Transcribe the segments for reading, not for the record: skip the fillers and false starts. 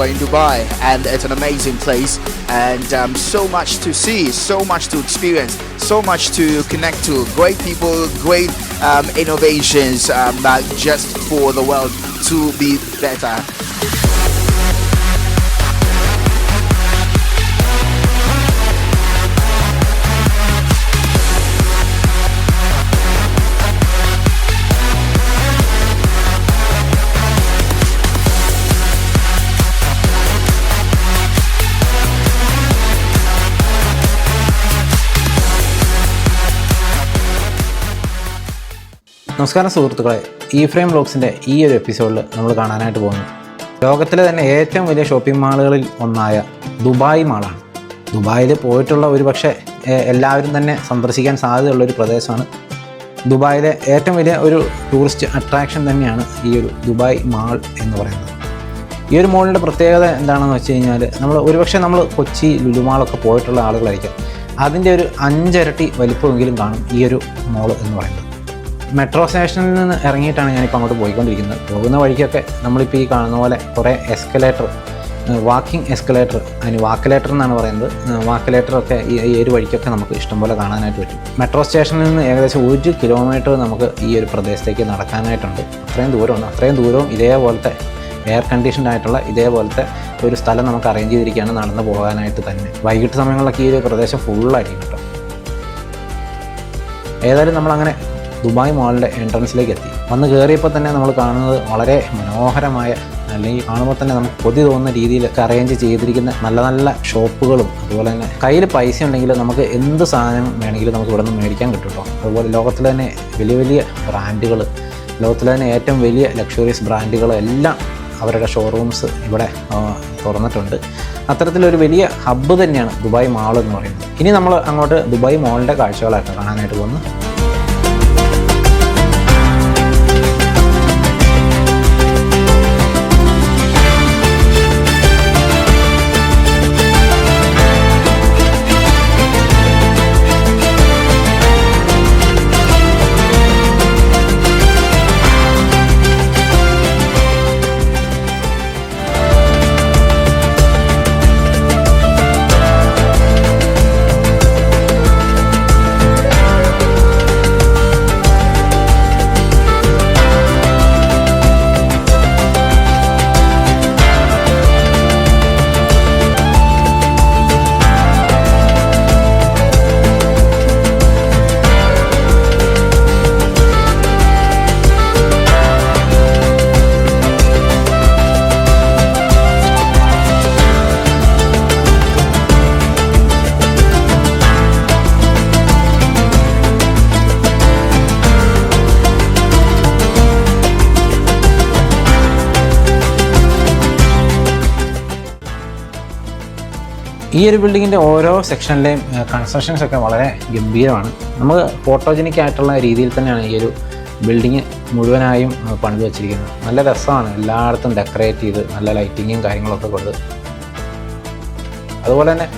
are in Dubai, and it's an amazing place, and so much to see, so much to experience, so much to connect to. Great people, great innovations, just for the world to be better. നമസ്കാരം സുഹൃത്തുക്കളെ, ഈ frame വ്ലോഗ്സിൻ്റെ ഈ ഒരു എപ്പിസോഡിൽ നമ്മൾ കാണാനായിട്ട് പോകുന്നു ലോകത്തിലെ തന്നെ ഏറ്റവും വലിയ ഷോപ്പിംഗ് മാളുകളിൽ ഒന്നായ ദുബായ് മാളാണ്. ദുബായിൽ പോയിട്ടുള്ള ഒരുപക്ഷെ എല്ലാവരും തന്നെ സന്ദർശിക്കാൻ സാധ്യതയുള്ളൊരു പ്രദേശമാണ്. ദുബായിലെ ഏറ്റവും വലിയ ഒരു ടൂറിസ്റ്റ് അട്രാക്ഷൻ തന്നെയാണ് ഈ ഒരു ദുബായ് മാൾ എന്ന് പറയുന്നത്. ഈ ഒരു മാളിൻ്റെ പ്രത്യേകത എന്താണെന്ന് വെച്ച് കഴിഞ്ഞാൽ, നമ്മൾ കൊച്ചി ലുലുമാളൊക്കെ പോയിട്ടുള്ള ആളുകളായിരിക്കും, അതിൻ്റെ ഒരു 5 ഇരട്ടി വലിപ്പമെങ്കിലും കാണും ഈ ഒരു മാൾ എന്ന് പറയുന്നത്. മെട്രോ സ്റ്റേഷനിൽ നിന്ന് ഇറങ്ങിയിട്ടാണ് ഞാനിപ്പോൾ അങ്ങോട്ട് പോയിക്കൊണ്ടിരിക്കുന്നത്. പോകുന്ന വഴിക്കൊക്കെ നമ്മളിപ്പോൾ ഈ കാണുന്ന പോലെ കുറേ എസ്കലേറ്റർ, വാക്കിംഗ് എസ്കലേറ്റർ, അതിന് വാക്കലേറ്റർ എന്നാണ് പറയുന്നത്, വാക്കലേറ്ററൊക്കെ ഈ ഒരു വഴിക്കൊക്കെ നമുക്ക് ഇഷ്ടംപോലെ കാണാനായിട്ട് പറ്റും. മെട്രോ സ്റ്റേഷനിൽ നിന്ന് ഏകദേശം 1 കിലോമീറ്റർ നമുക്ക് ഈ ഒരു പ്രദേശത്തേക്ക് നടക്കാനായിട്ടുണ്ട്. അത്രയും ദൂരമുണ്ട്. അത്രയും ദൂരവും ഇതേപോലത്തെ എയർ കണ്ടീഷൻഡ് ആയിട്ടുള്ള ഇതേപോലത്തെ ഒരു സ്ഥലം നമുക്ക് അറേഞ്ച് ചെയ്തിരിക്കുകയാണ് നടന്നു പോകാനായിട്ട് തന്നെ. വൈകിട്ട് സമയങ്ങളിലൊക്കെ ഈ ഒരു പ്രദേശം ഫുള്ളായിരിക്കും കേട്ടോ. ഏതായാലും നമ്മളങ്ങനെ ദുബായ് മാളിൻ്റെ എൻട്രൻസിലേക്ക് എത്തി. വന്ന് കയറിയപ്പോൾ തന്നെ നമ്മൾ കാണുന്നത് വളരെ മനോഹരമായ, അല്ലെങ്കിൽ കാണുമ്പോൾ തന്നെ നമുക്ക് കൊതി തോന്നുന്ന രീതിയിലൊക്കെ അറേഞ്ച് ചെയ്തിരിക്കുന്ന നല്ല നല്ല ഷോപ്പുകളും, അതുപോലെ തന്നെ കയ്യിൽ പൈസ ഉണ്ടെങ്കിൽ നമുക്ക് എന്ത് സാധനം വേണമെങ്കിലും നമുക്ക് ഇവിടെ നിന്ന് മേടിക്കാൻ കിട്ടും കേട്ടോ. അതുപോലെ ലോകത്തിലെ തന്നെ വലിയ വലിയ ബ്രാൻഡുകൾ, ലോകത്തിലെ തന്നെ ഏറ്റവും വലിയ ലക്ഷറീസ് ബ്രാൻഡുകളെല്ലാം അവരുടെ ഷോറൂംസ് ഇവിടെ തുറന്നിട്ടുണ്ട്. അത്തരത്തിലൊരു വലിയ ഹബ്ബ് തന്നെയാണ് ദുബായ് മാൾ എന്ന് പറയുന്നത്. ഇനി നമ്മൾ അങ്ങോട്ട് ദുബായ് മാളിൻ്റെ കാഴ്ചകളായിട്ട് കാണാനായിട്ട് പോകുന്നു. ഈ ഒരു ബിൽഡിങ്ങിൻ്റെ ഓരോ സെക്ഷനിലെയും കൺസ്ട്രക്ഷൻസൊക്കെ വളരെ ഗംഭീരമാണ്. നമുക്ക് ഫോട്ടോജനിക് ആയിട്ടുള്ള രീതിയിൽ തന്നെയാണ് ഈ ഒരു ബിൽഡിങ് മുഴുവനായും പണിത് വെച്ചിരിക്കുന്നത്. നല്ല രസമാണ്, എല്ലായിടത്തും ഡെക്കറേറ്റ് ചെയ്ത് നല്ല ലൈറ്റിങ്ങും കാര്യങ്ങളൊക്കെ കൊടുത്ത്. അതുപോലെ തന്നെ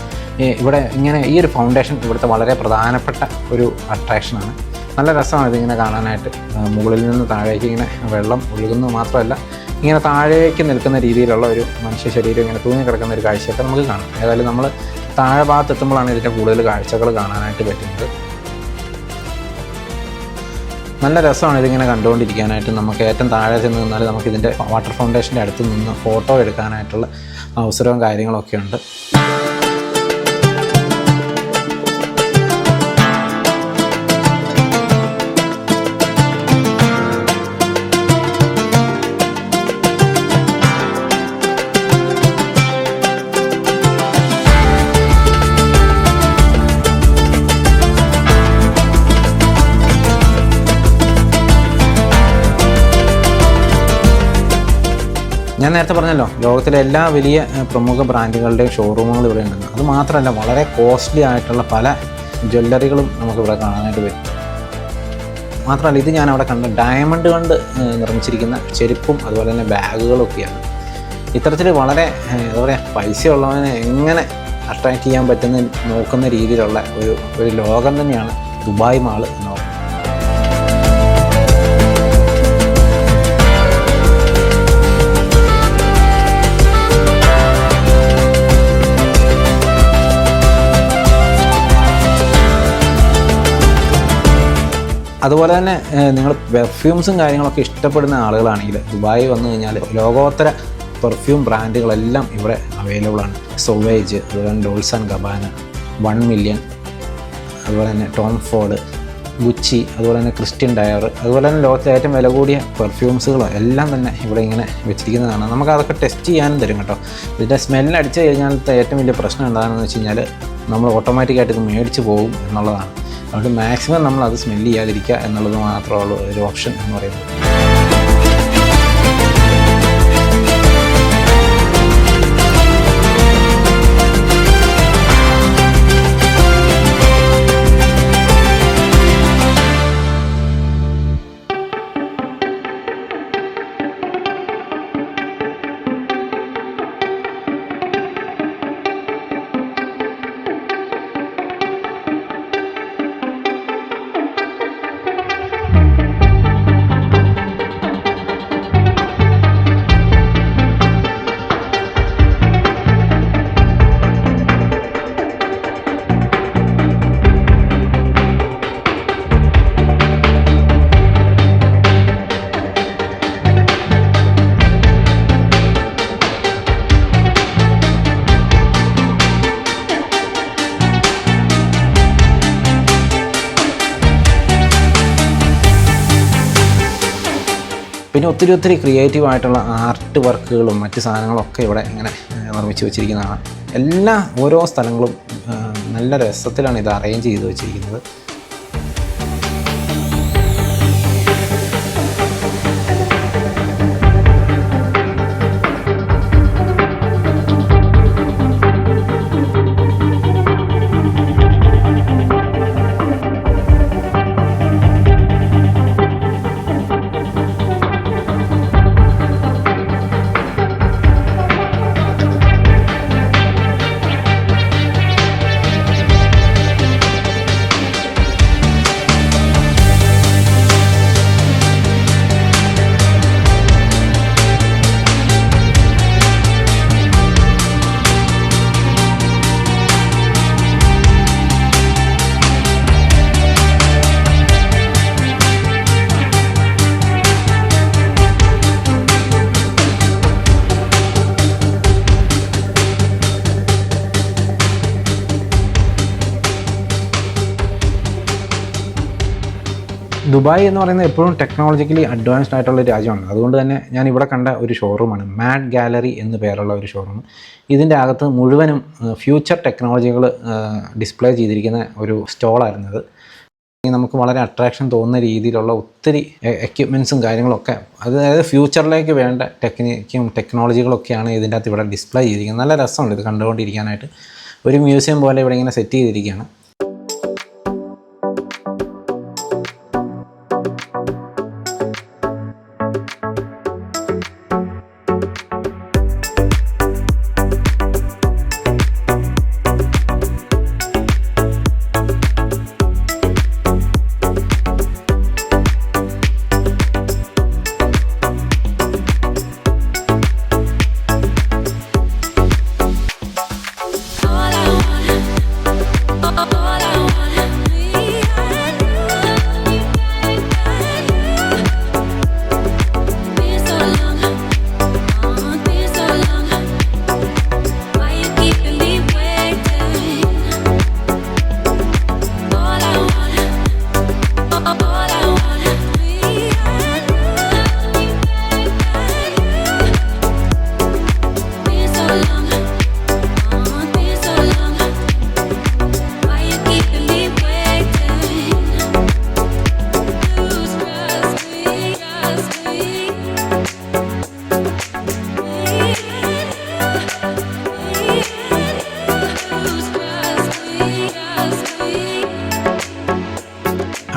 ഇവിടെ ഇങ്ങനെ ഈ ഒരു ഫൗണ്ടേഷൻ ഇവിടുത്തെ വളരെ പ്രധാനപ്പെട്ട ഒരു അട്രാക്ഷനാണ്. നല്ല രസമാണ് ഇതിങ്ങനെ കാണാനായിട്ട്. മുകളിൽ നിന്ന് താഴേക്ക് ഇങ്ങനെ വെള്ളം ഒഴുകുന്നത് മാത്രമല്ല, ഇങ്ങനെ താഴേക്ക് നിൽക്കുന്ന രീതിയിലുള്ള ഒരു മനുഷ്യ ശരീരം ഇങ്ങനെ തൂങ്ങി കിടക്കുന്ന ഒരു കാഴ്ചയൊക്കെ നമുക്ക് കാണാം. ഏതായാലും നമ്മൾ താഴെ ഭാഗത്തെത്തുമ്പോഴാണ് ഇതിൻ്റെ കൂടുതൽ കാഴ്ചകൾ കാണാനായിട്ട് പറ്റുന്നത്. നല്ല രസമാണ് ഇതിങ്ങനെ കണ്ടുകൊണ്ടിരിക്കാനായിട്ട്. നമുക്ക് ഏറ്റവും താഴെ ചെന്ന് നിന്നാൽ നമുക്കിതിൻ്റെ വാട്ടർ ഫൗണ്ടേഷൻ്റെ അടുത്ത് നിന്ന് ഫോട്ടോ എടുക്കാനായിട്ടുള്ള അവസരവും കാര്യങ്ങളൊക്കെ ഉണ്ട്. ഞാൻ നേരത്തെ പറഞ്ഞല്ലോ, ലോകത്തിലെ എല്ലാ വലിയ പ്രമുഖ ബ്രാൻഡുകളുടെയും ഷോറൂമുകൾ ഇവിടെ ഉണ്ടെന്ന്. അത് മാത്രമല്ല, വളരെ കോസ്റ്റ്ലി ആയിട്ടുള്ള പല ജ്വല്ലറികളും നമുക്കിവിടെ കാണാനായിട്ട് പറ്റും. മാത്രമല്ല, ഇത് ഞാൻ അവിടെ കണ്ട ഡയമണ്ട് കൊണ്ട് നിർമ്മിച്ചിരിക്കുന്ന ചെരുപ്പും അതുപോലെ തന്നെ ബാഗുകളൊക്കെയാണ്. ഇത്തരത്തിൽ വളരെ എന്താ പറയുക, പൈസ ഉള്ളവനെ എങ്ങനെ അട്രാക്റ്റ് ചെയ്യാൻ പറ്റുന്ന നോക്കുന്ന രീതിയിലുള്ള ഒരു ലോകം തന്നെയാണ് ദുബായ് മാൾ എന്ന് പറയുന്നത്. അതുപോലെ തന്നെ നിങ്ങൾ പെർഫ്യൂംസും കാര്യങ്ങളൊക്കെ ഇഷ്ടപ്പെടുന്ന ആളുകളാണെങ്കിൽ ദുബായ് വന്നു കഴിഞ്ഞാൽ ലോകോത്തര പെർഫ്യൂം ബ്രാൻഡുകളെല്ലാം ഇവിടെ അവൈലബിൾ ആണ്. സൊവേജ്, അതുപോലെ തന്നെ ഡോൾസ് ആൻഡ് ഗബാന, 1 മില്യൺ, അതുപോലെ തന്നെ ടോം ഫോർഡ്, ഗുച്ചി, അതുപോലെ തന്നെ ക്രിസ്ത്യൻ ഡയർ, അതുപോലെ തന്നെ ലോകത്തിലെ ഏറ്റവും വില കൂടിയ പെർഫ്യൂംസുകൾ എല്ലാം തന്നെ ഇവിടെ ഇങ്ങനെ വെച്ചിരിക്കുന്നതാണ്. നമുക്ക് അതൊക്കെ ടെസ്റ്റ് ചെയ്യാനും തരും കേട്ടോ. ഇതിൻ്റെ സ്മെല്ല് അടിച്ചു കഴിഞ്ഞാലത്തെ ഏറ്റവും വലിയ പ്രശ്നം എന്താണെന്ന് വെച്ച് കഴിഞ്ഞാൽ നമ്മൾ ഓട്ടോമാറ്റിക്കായിട്ട് ഇത് മേടിച്ച് പോകും എന്നുള്ളതാണ്. അതുകൊണ്ട് മാക്സിമം നമ്മൾ അത് സ്മെല്ല് ചെയ്യാതിരിക്കുക എന്നുള്ളത് മാത്രമുള്ള ഒരു ഓപ്ഷൻ എന്ന് പറയുന്നത്. പിന്നെ ഒത്തിരി ക്രിയേറ്റീവായിട്ടുള്ള ആർട്ട് വർക്കുകളും മറ്റ് സാധനങ്ങളൊക്കെ ഇവിടെ ഇങ്ങനെ നിർമ്മിച്ച് വെച്ചിരിക്കുന്നതാണ്. എല്ലാ ഓരോ സ്ഥലങ്ങളും നല്ല രസത്തിലാണ് ഇത് അറേഞ്ച് ചെയ്ത് വെച്ചിരിക്കുന്നത്. ദുബായ് എന്ന് പറയുന്നത് എപ്പോഴും ടെക്നോളജിക്കലി അഡ്വാൻസ്ഡ് ആയിട്ടുള്ള രാജ്യമാണ്. അതുകൊണ്ട് തന്നെ ഞാൻ ഇവിടെ കണ്ട ഒരു ഷോറൂമാണ് മാഡ് ഗാലറി എന്ന് പേരുള്ള ഒരു ഷോറൂം. ഇതിൻ്റെ അകത്ത് മുഴുവനും ഫ്യൂച്ചർ ടെക്നോളജികൾ ഡിസ്പ്ലേ ചെയ്തിരിക്കുന്ന ഒരു സ്റ്റോളായിരുന്നത്. നമുക്ക് വളരെ അട്രാക്ഷൻ തോന്നുന്ന രീതിയിലുള്ള ഒത്തിരി എക്യുപ്മെൻറ്റ്സും കാര്യങ്ങളൊക്കെ, അതായത് ഫ്യൂച്ചറിലേക്ക് വേണ്ട ടെക്നോളജികളൊക്കെയാണ് ഇതിൻ്റെ അകത്ത് ഇവിടെ ഡിസ്പ്ലേ ചെയ്തിരിക്കുന്നത്. നല്ല രസമുണ്ട് ഇത് കണ്ടുകൊണ്ടിരിക്കാനായിട്ട്. ഒരു മ്യൂസിയം പോലെ ഇവിടെ ഇങ്ങനെ സെറ്റ് ചെയ്തിരിക്കുകയാണ്.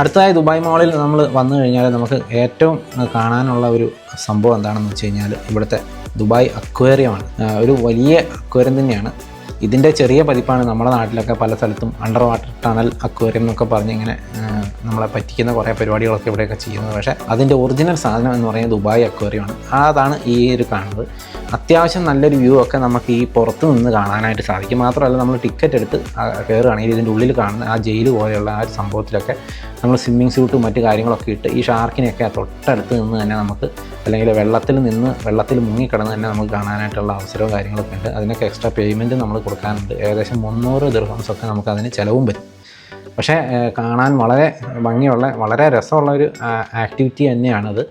അടുത്തതായി ദുബായ് മോളിൽ നമ്മൾ വന്നു കഴിഞ്ഞാൽ നമുക്ക് ഏറ്റവും കാണാനുള്ള ഒരു സംഭവം എന്താണെന്ന് വെച്ച് കഴിഞ്ഞാൽ ഇവിടുത്തെ ദുബായ് അക്വേറിയമാണ്. ഒരു വലിയ അക്വേറിയം തന്നെയാണ്. ഇതിൻ്റെ ചെറിയ പതിപ്പാണ് നമ്മുടെ നാട്ടിലൊക്കെ പല സ്ഥലത്തും അണ്ടർ വാട്ടർ ടണൽ അക്വേറിയം എന്നൊക്കെ പറഞ്ഞ് ഇങ്ങനെ നമ്മളെ പറ്റിക്കുന്ന കുറേ പരിപാടികളൊക്കെ ഇവിടെയൊക്കെ ചെയ്യുന്നത്. പക്ഷേ അതിൻ്റെ ഒറിജിനൽ സാധനം എന്ന് പറയുന്നത് ദുബായ് അക്വേറിയമാണ്. അതാണ് ഈ ഒരു കാണുന്നത്. അത്യാവശ്യം നല്ലൊരു വ്യൂ ഒക്കെ നമുക്ക് ഈ പുറത്ത് നിന്ന് കാണാനായിട്ട് സാധിക്കും. മാത്രമല്ല നമ്മൾ ടിക്കറ്റ് എടുത്ത് കയറുകയാണെങ്കിൽ ഇതിൻ്റെ ഉള്ളിൽ കാണുന്ന ആ ജയിൽ പോലെയുള്ള ആ ഒരു സംഭവത്തിലൊക്കെ നമ്മൾ സ്വിമ്മിങ് സ്യൂട്ടും മറ്റു കാര്യങ്ങളൊക്കെ ഇട്ട് ഈ ഷാർക്കിനെയൊക്കെ തൊട്ടടുത്ത് നിന്ന് തന്നെ നമുക്ക്, അല്ലെങ്കിൽ വെള്ളത്തിൽ മുങ്ങിക്കിടന്ന് തന്നെ നമുക്ക് കാണാനായിട്ടുള്ള അവസരവും കാര്യങ്ങളൊക്കെ ഉണ്ട്. അതിനൊക്കെ എക്സ്ട്രാ പേയ്മെൻറ്റ് നമ്മൾ കൊടുക്കാനുണ്ട്. ഏകദേശം 300 ദിർഹംസൊക്കെ നമുക്ക് അതിന് ചിലവും വരും. പക്ഷേ കാണാൻ വളരെ ഭംഗിയുള്ള, വളരെ രസമുള്ള ഒരു ആക്ടിവിറ്റി തന്നെയാണത്.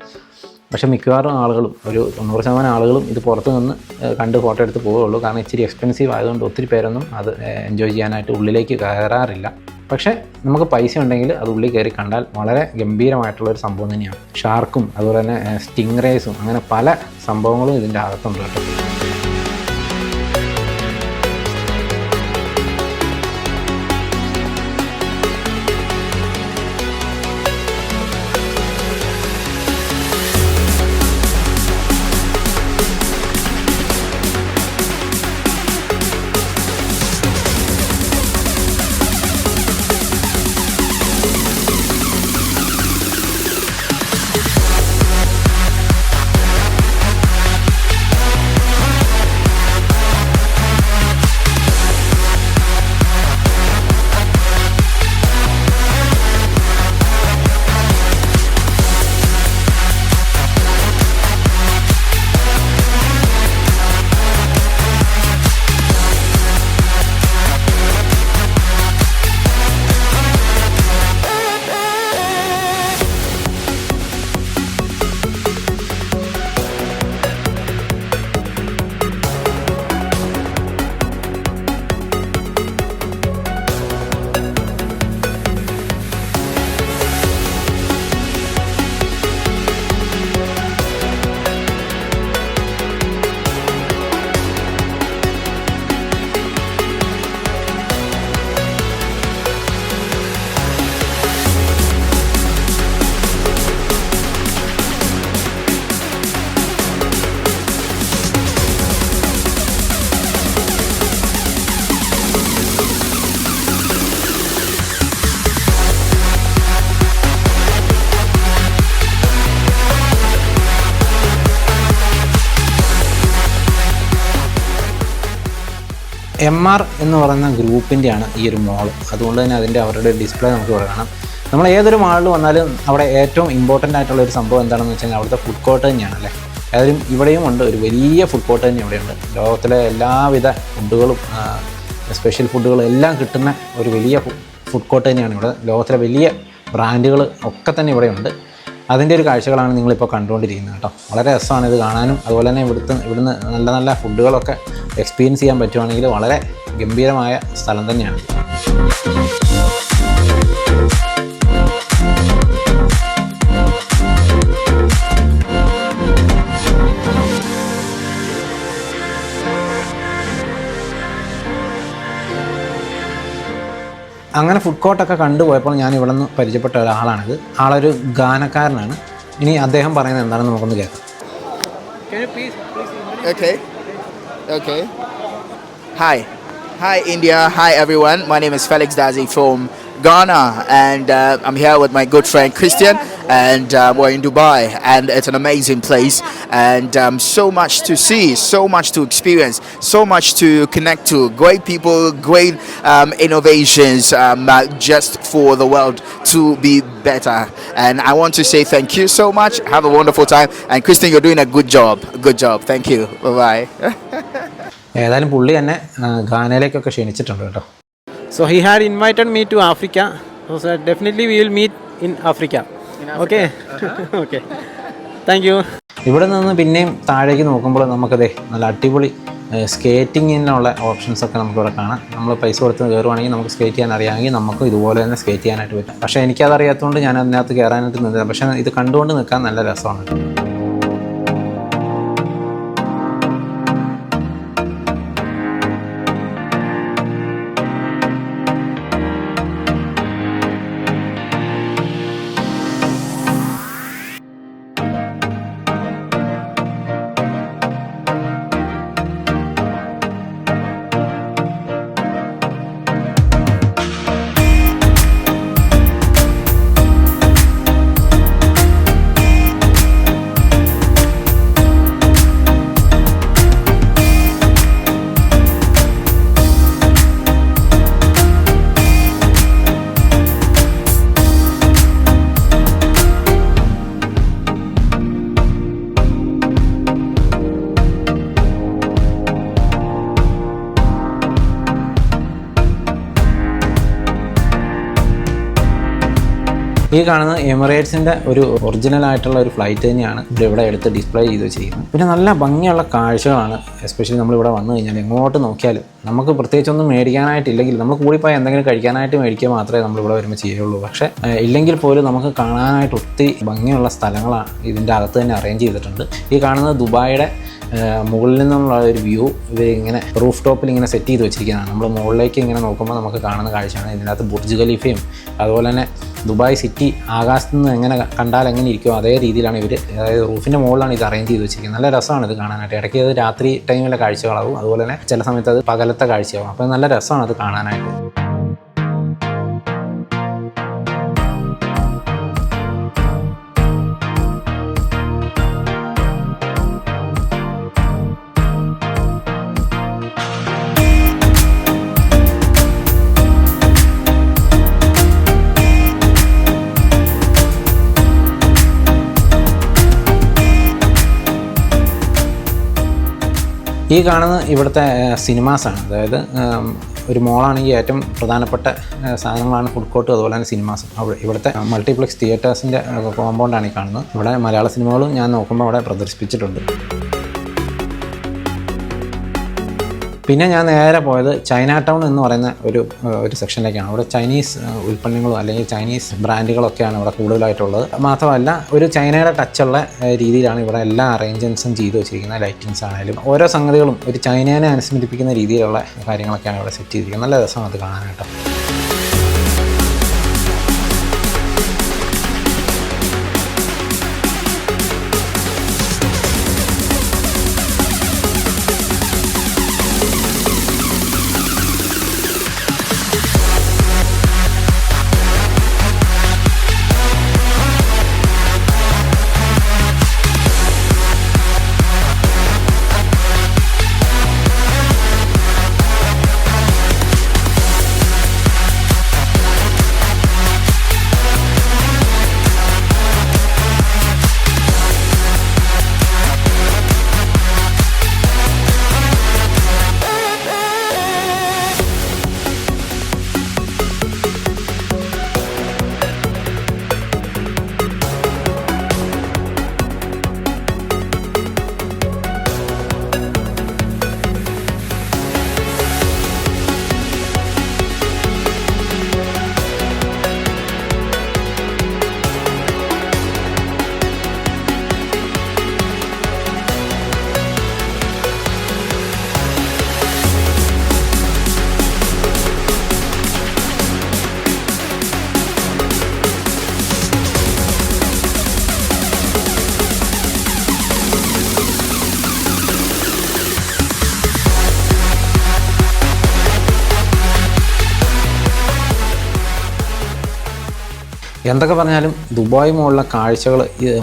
പക്ഷേ മിക്കവാറും ആളുകളും, ഒരു 90% ആളുകളും ഇത് പുറത്ത് നിന്ന് കണ്ട് ഫോട്ടോ എടുത്ത് പോവുകയുള്ളൂ. കാരണം ഇച്ചിരി എക്സ്പെൻസീവ് ആയതുകൊണ്ട് ഒത്തിരി പേരൊന്നും അത് എൻജോയ് ചെയ്യാനായിട്ട് ഉള്ളിലേക്ക് കയറാറില്ല. പക്ഷേ നമുക്ക് പൈസ ഉണ്ടെങ്കിൽ അത് ഉള്ളിൽ കയറി കണ്ടാൽ വളരെ ഗംഭീരമായിട്ടുള്ളൊരു സംഭവം തന്നെയാണ്. ഷാർക്കും അതുപോലെ തന്നെ സ്റ്റിംഗ് റേസും അങ്ങനെ പല സംഭവങ്ങളും ഇതിൻ്റെ അകത്തുണ്ട് കേട്ടോ. MR എന്ന് പറയുന്ന ഗ്രൂപ്പിൻ്റെയാണ് ഈ ഒരു മോൾ. അതുകൊണ്ട് തന്നെ അവരുടെ ഡിസ്പ്ലേ നമുക്ക് ഇവിടെ കാണാം. നമ്മൾ ഏതൊരു മാളിൽ വന്നാലും അവിടെ ഏറ്റവും ഇമ്പോർട്ടൻ്റ് ആയിട്ടുള്ള ഒരു സംഭവം എന്താണെന്ന് വെച്ച് കഴിഞ്ഞാൽ അവിടുത്തെ ഫുഡ് കോർട്ട് തന്നെയാണ് അല്ലേ. ഏതായാലും ഇവിടെയും ഉണ്ട്, ഒരു വലിയ ഫുഡ് കോർട്ട് തന്നെ ഇവിടെയുണ്ട്. ലോകത്തിലെ എല്ലാവിധ ഫുഡുകളും സ്പെഷ്യൽ ഫുഡുകളും എല്ലാം കിട്ടുന്ന ഒരു വലിയ ഫുഡ് കോർട്ട് തന്നെയാണ് ഇവിടെ. ലോകത്തിലെ വലിയ ബ്രാൻഡുകൾ ഒക്കെ തന്നെ ഇവിടെയുണ്ട്. അതിൻ്റെ ഒരു കാഴ്ചകളാണ് നിങ്ങളിപ്പോൾ കണ്ടുകൊണ്ടിരിക്കുന്നത് കേട്ടോ. വളരെ രസമാണ് ഇത് കാണാനും. അതുപോലെ തന്നെ ഇവിടുന്ന് നല്ല നല്ല ഫുഡുകളൊക്കെ എക്സ്പീരിയൻസ് ചെയ്യാൻ പറ്റുവാണെങ്കിൽ വളരെ ഗംഭീരമായ സ്ഥലം തന്നെയാണ്. അങ്ങനെ ഫുഡ് കോർട്ടൊക്കെ കണ്ടുപോയപ്പോൾ ഞാൻ ഇവിടെ നിന്ന് പരിചയപ്പെട്ട ഒരാളാണിത്. ആളൊരു ഗാനക്കാരനാണ്. ഇനി അദ്ദേഹം പറയുന്നത് എന്താണെന്ന് നമുക്കൊന്ന് കേൾക്കാം. Okay. Hi India. Hi everyone. My name is Felix Dazi from Ghana, and I'm here with my good friend Christian, and we're in Dubai, and it's an amazing place, and so much to see, so much to experience, so much to connect to. Great people, great innovations, just for the world to be better. And I want to say thank you so much. Have a wonderful time, and Christian, you're doing a good job. Thank you. Bye. ഏതായാലും പുള്ളി തന്നെ ഗാനയിലേക്കൊക്കെ ക്ഷണിച്ചിട്ടുണ്ട് കേട്ടോ. So he had invited me to Africa. So definitely we will meet in Africa. Okay. Okay. Thank you. ഇവിടെ നിന്ന് പിന്നെയും താഴേക്ക് നോക്കുമ്പോൾ നമുക്കതേ നല്ല അടിപൊളി സ്കേറ്റിങ്ങിനുള്ള ഓപ്ഷൻസൊക്കെ നമുക്കിവിടെ കാണാം. നമ്മൾ പൈസ കൊടുത്ത് കയറുവാണെങ്കിൽ നമുക്ക് സ്കേറ്റ് ചെയ്യാൻ അറിയാമെങ്കിൽ നമുക്ക് ഇതുപോലെ തന്നെ സ്കേറ്റ് ചെയ്യാനായിട്ട് പറ്റും. പക്ഷേ എനിക്കതറിയാത്തതുകൊണ്ട് ഞാൻ അതിനകത്ത് കയറാനായിട്ട് നിന്നില്ല. പക്ഷേ ഇത് കണ്ടുകൊണ്ട് നിൽക്കാൻ നല്ല രസമാണ്. ഈ കാണുന്ന എമിറേറ്റ്സിൻ്റെ ഒരു ഒറിജിനൽ ആയിട്ടുള്ള ഒരു ഫ്ലൈറ്റ് തന്നെയാണ് ഇവിടെ എടുത്ത് ഡിസ്പ്ലേ ചെയ്ത് വെച്ചിരിക്കുന്നത്. പിന്നെ നല്ല ഭംഗിയുള്ള കാഴ്ചകളാണ്. എസ്പെഷ്യലി നമ്മളിവിടെ വന്നു കഴിഞ്ഞാൽ എങ്ങോട്ട് നോക്കിയാലും നമുക്ക് പ്രത്യേകിച്ചൊന്നും മേടിക്കാനായിട്ടില്ലെങ്കിൽ നമ്മൾ കൂടിപ്പോയി എന്തെങ്കിലും കഴിക്കാനായിട്ട് മേടിക്കുക മാത്രമേ നമ്മളിവിടെ വരുമ്പോൾ ചെയ്യുള്ളൂ. പക്ഷേ ഇല്ലെങ്കിൽ പോലും നമുക്ക് കാണാനായിട്ട് ഒത്തിരി ഭംഗിയുള്ള സ്ഥലങ്ങളാണ് ഇതിൻ്റെ അകത്ത് തന്നെ അറേഞ്ച് ചെയ്തിട്ടുണ്ട്. ഈ കാണുന്നത് ദുബായിയുടെ മുകളിൽ നിന്നുള്ള ഒരു വ്യൂ ഇവർ ഇങ്ങനെ റൂഫ് ടോപ്പിൽ ഇങ്ങനെ സെറ്റ് ചെയ്ത് വെച്ചിരിക്കുന്നതാണ്. നമ്മൾ മുകളിലേക്ക് ഇങ്ങനെ നോക്കുമ്പോൾ നമുക്ക് കാണുന്ന കാഴ്ചയാണ്. ഇതിനകത്ത് ബുർജ് ഖലീഫയും അതുപോലെ തന്നെ ദുബായ് സിറ്റി ആകാശത്ത് നിന്ന് എങ്ങനെ കണ്ടാൽ എങ്ങനെ ഇരിക്കുമോ അതേ രീതിയിലാണ് ഇവർ, അതായത് റൂഫിൻ്റെ മുകളിലാണ് ഇത് അറേഞ്ച് ചെയ്ത് വെച്ചിരിക്കുന്നത്. നല്ല രസമാണ് ഇത് കാണാനായിട്ട്. ഇടയ്ക്ക് അത് രാത്രി ടൈമിലെ കാഴ്ചകളാവും, അതുപോലെ തന്നെ ചില സമയത്ത് അത് പകലത്തെ കാഴ്ചയാവും. അപ്പോൾ നല്ല രസമാണ് അത് കാണാനായിട്ട്. ഈ കാണുന്ന ഇവിടുത്തെ സിനിമാസാണ്. അതായത് ഒരു മോളാണെങ്കിൽ ഏറ്റവും പ്രധാനപ്പെട്ട സാധനങ്ങളാണ് ഫുഡ് കോർട്ട്, അതുപോലെ തന്നെ സിനിമാസും. ഇവിടുത്തെ മൾട്ടിപ്ലക്സ് തിയേറ്റേഴ്സിൻ്റെ കോമ്പൗണ്ടാണ് ഈ കാണുന്നത്. ഇവിടെ മലയാള സിനിമകളും ഞാൻ നോക്കുമ്പോൾ അവിടെ പ്രദർശിപ്പിച്ചിട്ടുണ്ട്. പിന്നെ ഞാൻ നേരെ പോയത് ചൈന ടൗൺ എന്ന് പറയുന്ന ഒരു സെക്ഷനിലേക്കാണ്. അവിടെ ചൈനീസ് ഉൽപ്പന്നങ്ങളും അല്ലെങ്കിൽ ചൈനീസ് ബ്രാൻഡുകളൊക്കെയാണ് ഇവിടെ കൂടുതലായിട്ടുള്ളത്. മാത്രമല്ല ഒരു ചൈനയുടെ ടച്ചുള്ള രീതിയിലാണ് ഇവിടെ എല്ലാ അറേഞ്ച്മെൻറ്റ്സും ചെയ്തു വെച്ചിരിക്കുന്നത്. ലൈറ്റിങ്സ് ആണെങ്കിലും ഓരോ സംഗതികളും ഒരു ചൈനേനെ അനുസ്മരിപ്പിക്കുന്ന രീതിയിലുള്ള കാര്യങ്ങളൊക്കെയാണ് ഇവിടെ സെറ്റ് ചെയ്തിരിക്കുന്നത്. നല്ല രസമാണ് അത് കാണാനായിട്ട്. എന്തൊക്കെ പറഞ്ഞാലും ദുബായ് മോളിലെ കാഴ്ചകൾ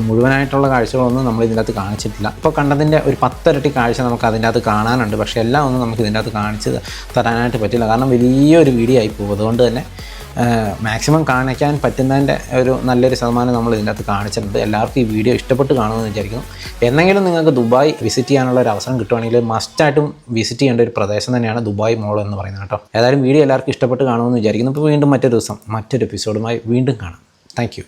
മുഴുവനായിട്ടുള്ള കാഴ്ചകളൊന്നും നമ്മൾ ഇതിൻ്റെ അകത്ത് കാണിച്ചിട്ടില്ല. ഇപ്പോൾ കണ്ടതിൻ്റെ ഒരു 10 ഇരട്ടി കാഴ്ച നമുക്ക് അതിൻ്റെ അകത്ത് കാണാനുണ്ട്. പക്ഷേ എല്ലാം ഒന്നും നമുക്ക് ഇതിൻ്റെ അകത്ത് കാണിച്ച് തരാനായിട്ട് പറ്റില്ല, കാരണം വലിയൊരു വീഡിയോ ആയി പോകും. അതുകൊണ്ട് തന്നെ മാക്സിമം കാണിക്കാൻ പറ്റുന്നതിൻ്റെ ഒരു നല്ലൊരു ശതമാനം നമ്മൾ ഇതിൻ്റെ അകത്ത് കാണിച്ചിട്ടുണ്ട്. എല്ലാവർക്കും ഈ വീഡിയോ ഇഷ്ടപ്പെട്ട് കാണുമെന്ന് വിചാരിക്കുന്നു. എന്നെങ്കിലും നിങ്ങൾക്ക് ദുബായ് വിസിറ്റ് ചെയ്യാനുള്ള ഒരു അവസരം കിട്ടുവാണെങ്കിൽ മസ്റ്റായിട്ടും വിസിറ്റ് ചെയ്യേണ്ട ഒരു പ്രദേശം തന്നെയാണ് ദുബായ് മോൾ എന്ന് പറയുന്നത് കേട്ടോ. ഏതായാലും വീഡിയോ എല്ലാവർക്കും ഇഷ്ടപ്പെട്ട് കാണുമെന്ന് വിചാരിക്കുന്നു. ഇപ്പോൾ വീണ്ടും മറ്റൊരു ദിവസം മറ്റൊരു എപ്പിസോഡുമായി വീണ്ടും കാണാം. Thank you.